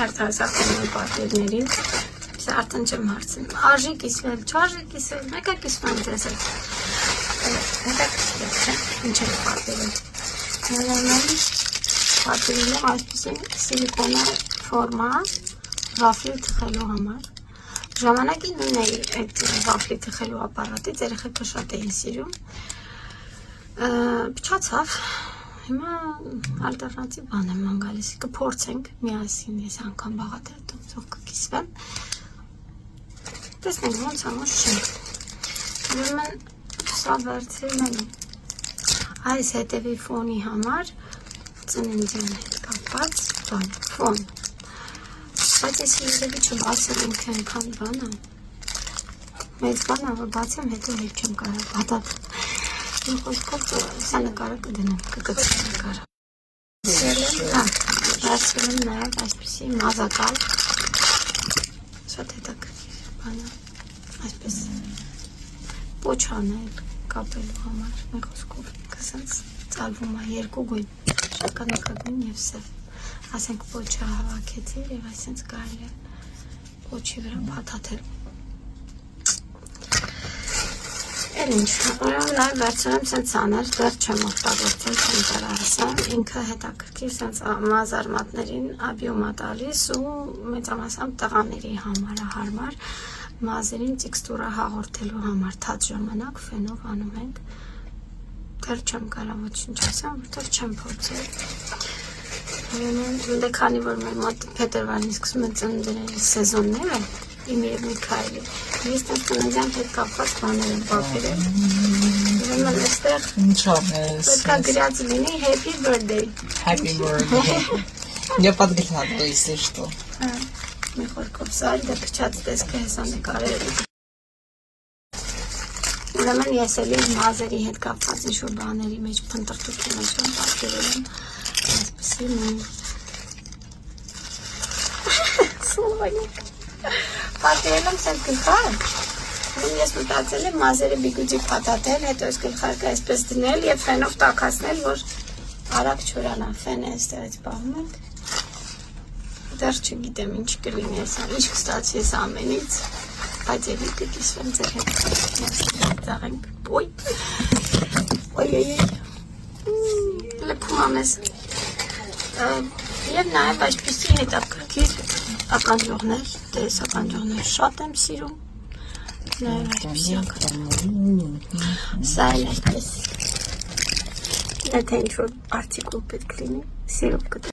հերթարսակում պատերներին, արդեն չեմ հարցնում, արժի կիսվել, չարժի կիսվել, մեկը կիսվում ձեզ հետ, հետաքրքիր չէ, ինչ եք պատերել, պատերել եմ այսպիսի սիլիկոնա ֆորմա, վաֆլի թխելու համար, ժամանակին նույն է այդ վաֆլի թխելու ապարատից, երեխեքը շատ էին սիրում, փչացավ, հիմա ալտերնատիվ բան եմ անգալիս, կփորձենք միասին, ես անգամ բաղադրատում, ծով կկիսվեմ, տեսնենք ոնց ամոս չենք, ուրեմն սա վերցրել եմ այս հետևի ֆոնի համար, ծննդյան հետ կապված ֆոն, բայց ես երևի չբացել ինքը այնքան բանը, մեծ բանը, որ բացեմ հետո հետ չեմ կարող պատատ, իմ խոսքով սա նկարը կդնեմ, կգծեմ նկարը, վերցրել եմ նաև այսպիսի մազակալ, շատ հետաքրքիր բանը, այսպես պոչ անել կապելու համար, մեր խոսքով ինքը սենց ծալվում է երկու գույն, շագանակագույն և սև, ասենք պոչը հավաքեցի և այսենց կարելի է պոչի վրա փաթաթել։ Էլ ինչ, ուրեմն նաև վերցրել եմ սենց աներ, դեռ չեմ օգտագործել, չեմ տարահասել, ինքը հետաքրքիր սենց մազարմատներին աբիոմ է տալիս ու մեծամասամբ տղաների համար է հարմար, մազերին տեքստուրա հաղորդելու համար, թաց ժամանակ ֆենով անում ենք, դեռ չեմ կարող ոչինչ ասեմ, որտեղ չեմ փորձել։ Դե քանի որ մեր մոտ փետրվարին սկսում են ծննդների սեզոնները, իմ և Միքայելի, ես տենց ծննդյան հետ կապված բաներ եմ պատերել, ուրեմն այստեղ պետք է գրած լինի Happy Birthday։ Happy Birthday։ Я подглядываю, если что։ Մի խորքով սա էլ դե փչած տեսքը հեսա նկարել։ Ուրեմն ես էլ իմ մազերի հետ կապված ինչ-որ բաների մեջ փնտրտուքի մեջ եմ պատերել եմ, այսպիսի նույն պատերել եմ սենց գլխարը, ես մտածել եմ մազերը բիգուջի փաթաթել, հետո ես գլխարկը այսպես դնել և ֆենով տաքացնել, որ արագ չորանա, ֆենը այստեղից պահում ենք, դեռ չգիտեմ ինչ կլինի այսա, ինչ կստացվի այս ամենից, բայց էլի կկիսվեմ ձեր հետ, ծաղենք, լպում ամես, և նաև այսպիսի հետաքրքիր ականջողներ, դես ականջողներ շատ եմ սիրում, նաև այսպիսի ականջողներ, սա էլ այսպես, եթե ինչ-որ արտիկուլ պետք լինի, սիրով կտեմ։